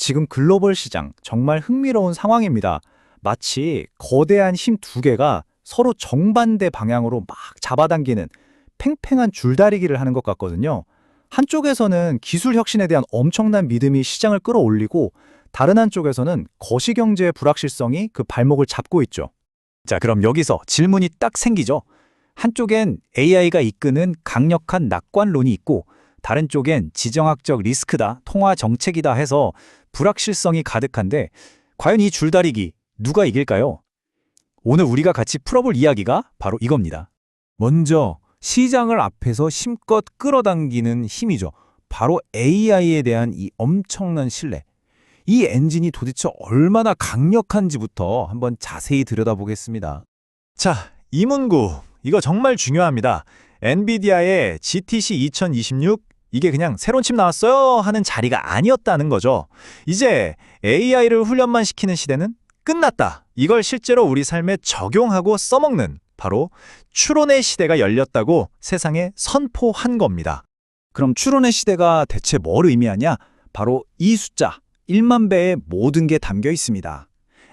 지금 글로벌 시장 정말 흥미로운 상황입니다. 마치 거대한 힘 두 개가 서로 정반대 방향으로 막 잡아당기는 팽팽한 줄다리기를 하는 것 같거든요. 한쪽에서는 기술 혁신에 대한 엄청난 믿음이 시장을 끌어올리고 다른 한쪽에서는 거시경제의 불확실성이 그 발목을 잡고 있죠. 자, 그럼 여기서 질문이 딱 생기죠. 한쪽엔 AI가 이끄는 강력한 낙관론이 있고 다른 쪽엔 지정학적 리스크다, 통화 정책이다 해서 불확실성이 가득한데 과연 이 줄다리기 누가 이길까요? 오늘 우리가 같이 풀어볼 이야기가 바로 이겁니다. 먼저 시장을 앞에서 힘껏 끌어당기는 힘이죠. 바로 AI에 대한 이 엄청난 신뢰. 이 엔진이 도대체 얼마나 강력한지부터 한번 자세히 들여다보겠습니다. 자, 이 문구 이거 정말 중요합니다. 엔비디아의 GTC 2026 이게 그냥 새로운 칩 나왔어요 하는 자리가 아니었다는 거죠. 이제 AI를 훈련만 시키는 시대는 끝났다. 이걸 실제로 우리 삶에 적용하고 써먹는 바로 추론의 시대가 열렸다고 세상에 선포한 겁니다. 그럼 추론의 시대가 대체 뭘 의미하냐? 바로 이 숫자 1만 배의 모든 게 담겨 있습니다.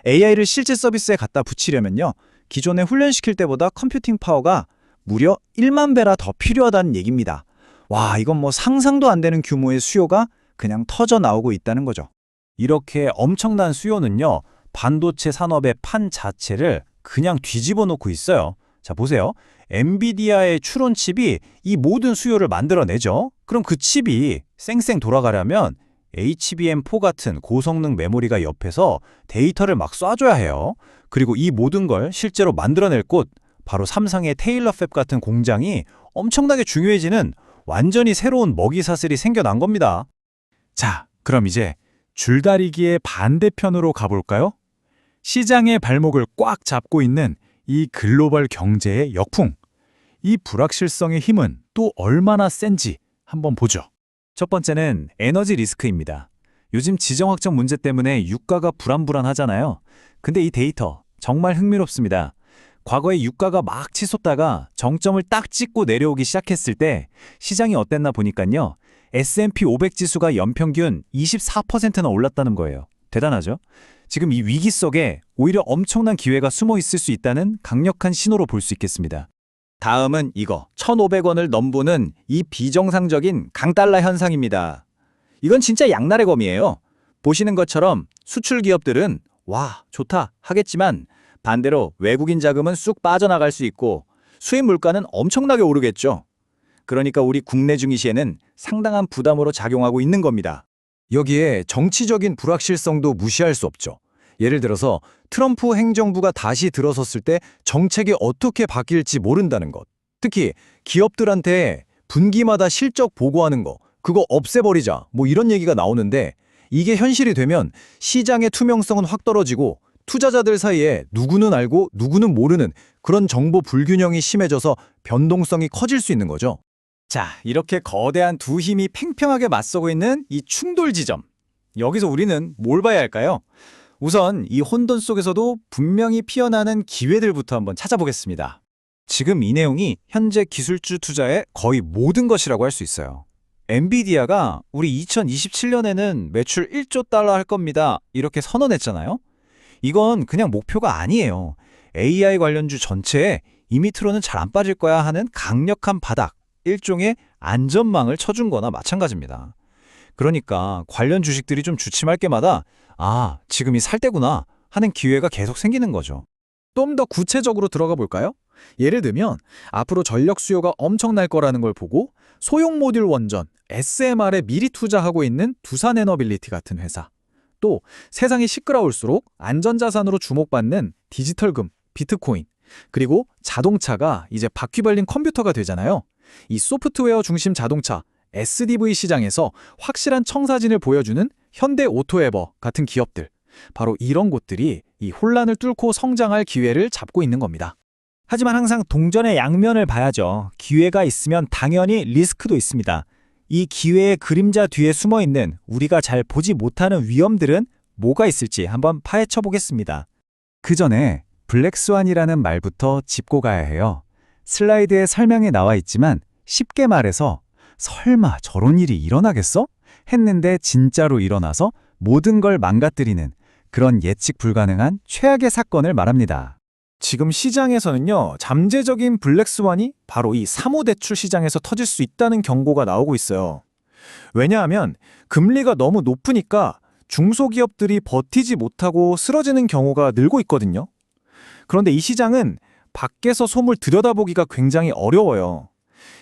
AI를 실제 서비스에 갖다 붙이려면요. 기존에 훈련시킬 때보다 컴퓨팅 파워가 무려 1만 배라 더 필요하다는 얘기입니다. 와, 이건 뭐 상상도 안 되는 규모의 수요가 그냥 터져 나오고 있다는 거죠. 이렇게 엄청난 수요는요. 반도체 산업의 판 자체를 그냥 뒤집어 놓고 있어요. 자, 보세요. 엔비디아의 추론 칩이 이 모든 수요를 만들어내죠. 그럼 그 칩이 쌩쌩 돌아가려면 HBM4 같은 고성능 메모리가 옆에서 데이터를 막 쏴줘야 해요. 그리고 이 모든 걸 실제로 만들어낼 곳, 바로 삼성의 테일러 팹 같은 공장이 엄청나게 중요해지는 완전히 새로운 먹이사슬이 생겨난 겁니다. 자, 그럼 이제 줄다리기의 반대편으로 가볼까요? 시장의 발목을 꽉 잡고 있는 이 글로벌 경제의 역풍. 이 불확실성의 힘은 또 얼마나 센지 한번 보죠. 첫 번째는 에너지 리스크입니다. 요즘 지정학적 문제 때문에 유가가 불안불안하잖아요. 근데 이 데이터 정말 흥미롭습니다. 과거에 유가가 막 치솟다가 정점을 딱 찍고 내려오기 시작했을 때 시장이 어땠나 보니까요. S&P 500 지수가 연평균 24%나 올랐다는 거예요. 대단하죠? 지금 이 위기 속에 오히려 엄청난 기회가 숨어 있을 수 있다는 강력한 신호로 볼 수 있겠습니다. 다음은 이거 1,500원을 넘보는 이 비정상적인 강달러 현상입니다. 이건 진짜 양날의 검이에요. 보시는 것처럼 수출 기업들은 와, 좋다 하겠지만 반대로 외국인 자금은 쑥 빠져나갈 수 있고 수입 물가는 엄청나게 오르겠죠. 그러니까 우리 국내 증시에는 상당한 부담으로 작용하고 있는 겁니다. 여기에 정치적인 불확실성도 무시할 수 없죠. 예를 들어서 트럼프 행정부가 다시 들어섰을 때 정책이 어떻게 바뀔지 모른다는 것. 특히 기업들한테 분기마다 실적 보고하는 거, 그거 없애버리자, 뭐 이런 얘기가 나오는데 이게 현실이 되면 시장의 투명성은 확 떨어지고 투자자들 사이에 누구는 알고 누구는 모르는 그런 정보 불균형이 심해져서 변동성이 커질 수 있는 거죠. 자, 이렇게 거대한 두 힘이 팽팽하게 맞서고 있는 이 충돌 지점. 여기서 우리는 뭘 봐야 할까요? 우선 이 혼돈 속에서도 분명히 피어나는 기회들부터 한번 찾아보겠습니다. 지금 이 내용이 현재 기술주 투자의 거의 모든 것이라고 할 수 있어요. 엔비디아가 우리 2027년에는 매출 1조 달러 할 겁니다. 이렇게 선언했잖아요. 이건 그냥 목표가 아니에요. AI 관련주 전체에 이 밑으로는 잘 안 빠질 거야 하는 강력한 바닥, 일종의 안전망을 쳐준 거나 마찬가지입니다. 그러니까 관련 주식들이 좀 주춤할 때마다 아, 지금이 살 때구나 하는 기회가 계속 생기는 거죠. 좀 더 구체적으로 들어가 볼까요? 예를 들면 앞으로 전력 수요가 엄청날 거라는 걸 보고 소형 모듈 원전, SMR에 미리 투자하고 있는 두산에너빌리티 같은 회사, 또 세상이 시끄러울수록 안전자산으로 주목받는 디지털금, 비트코인, 그리고 자동차가 이제 바퀴 벌린 컴퓨터가 되잖아요. 이 소프트웨어 중심 자동차, SDV 시장에서 확실한 청사진을 보여주는 현대 오토에버 같은 기업들, 바로 이런 곳들이 이 혼란을 뚫고 성장할 기회를 잡고 있는 겁니다. 하지만 항상 동전의 양면을 봐야죠. 기회가 있으면 당연히 리스크도 있습니다. 이 기회의 그림자 뒤에 숨어있는 우리가 잘 보지 못하는 위험들은 뭐가 있을지 한번 파헤쳐 보겠습니다. 그 전에 블랙스완이라는 말부터 짚고 가야 해요. 슬라이드에 설명에 나와 있지만 쉽게 말해서 설마 저런 일이 일어나겠어? 했는데 진짜로 일어나서 모든 걸 망가뜨리는 그런 예측 불가능한 최악의 사건을 말합니다. 지금 시장에서는요, 잠재적인 블랙스완이 바로 이 사모대출 시장에서 터질 수 있다는 경고가 나오고 있어요. 왜냐하면 금리가 너무 높으니까 중소기업들이 버티지 못하고 쓰러지는 경우가 늘고 있거든요. 그런데 이 시장은 밖에서 솜을 들여다보기가 굉장히 어려워요.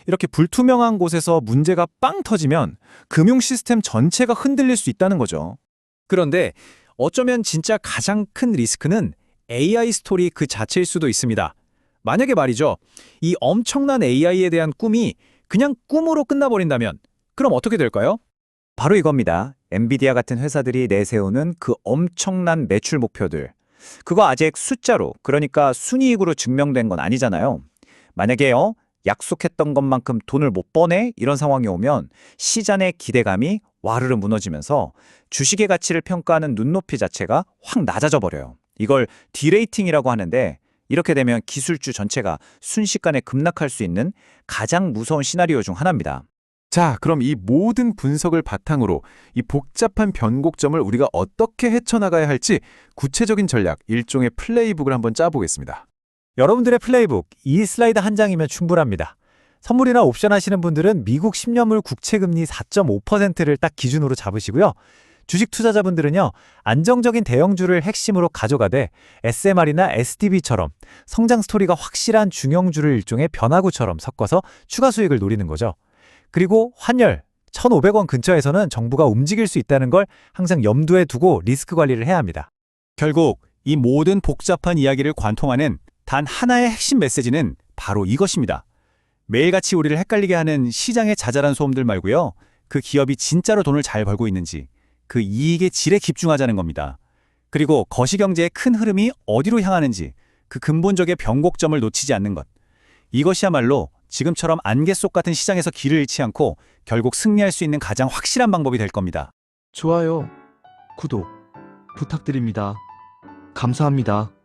이렇게 불투명한 곳에서 문제가 빵 터지면 금융 시스템 전체가 흔들릴 수 있다는 거죠. 그런데 어쩌면 진짜 가장 큰 리스크는 AI 스토리 그 자체일 수도 있습니다. 만약에 말이죠, 이 엄청난 AI에 대한 꿈이 그냥 꿈으로 끝나버린다면 그럼 어떻게 될까요? 바로 이겁니다. 엔비디아 같은 회사들이 내세우는 그 엄청난 매출 목표들. 그거 아직 숫자로, 그러니까 순이익으로 증명된 건 아니잖아요. 만약에요, 약속했던 것만큼 돈을 못 버네? 이런 상황이 오면 시장의 기대감이 와르르 무너지면서 주식의 가치를 평가하는 눈높이 자체가 확 낮아져 버려요. 이걸 디레이팅이라고 하는데, 이렇게 되면 기술주 전체가 순식간에 급락할 수 있는 가장 무서운 시나리오 중 하나입니다. 자, 그럼 이 모든 분석을 바탕으로 이 복잡한 변곡점을 우리가 어떻게 헤쳐나가야 할지 구체적인 전략, 일종의 플레이북을 한번 짜보겠습니다. 여러분들의 플레이북, 이 슬라이드 한 장이면 충분합니다. 선물이나 옵션 하시는 분들은 미국 10년물 국채금리 4.5%를 딱 기준으로 잡으시고요. 주식 투자자분들은요, 안정적인 대형주를 핵심으로 가져가되 SMR이나 STB처럼 성장 스토리가 확실한 중형주를 일종의 변화구처럼 섞어서 추가 수익을 노리는 거죠. 그리고 환율, 1,500원 근처에서는 정부가 움직일 수 있다는 걸 항상 염두에 두고 리스크 관리를 해야 합니다. 결국 이 모든 복잡한 이야기를 관통하는 단 하나의 핵심 메시지는 바로 이것입니다. 매일같이 우리를 헷갈리게 하는 시장의 자잘한 소음들 말고요. 그 기업이 진짜로 돈을 잘 벌고 있는지, 그 이익의 질에 집중하자는 겁니다. 그리고 거시경제의 큰 흐름이 어디로 향하는지, 그 근본적인 변곡점을 놓치지 않는 것. 이것이야말로 지금처럼 안개 속 같은 시장에서 길을 잃지 않고 결국 승리할 수 있는 가장 확실한 방법이 될 겁니다. 좋아요, 구독 부탁드립니다. 감사합니다.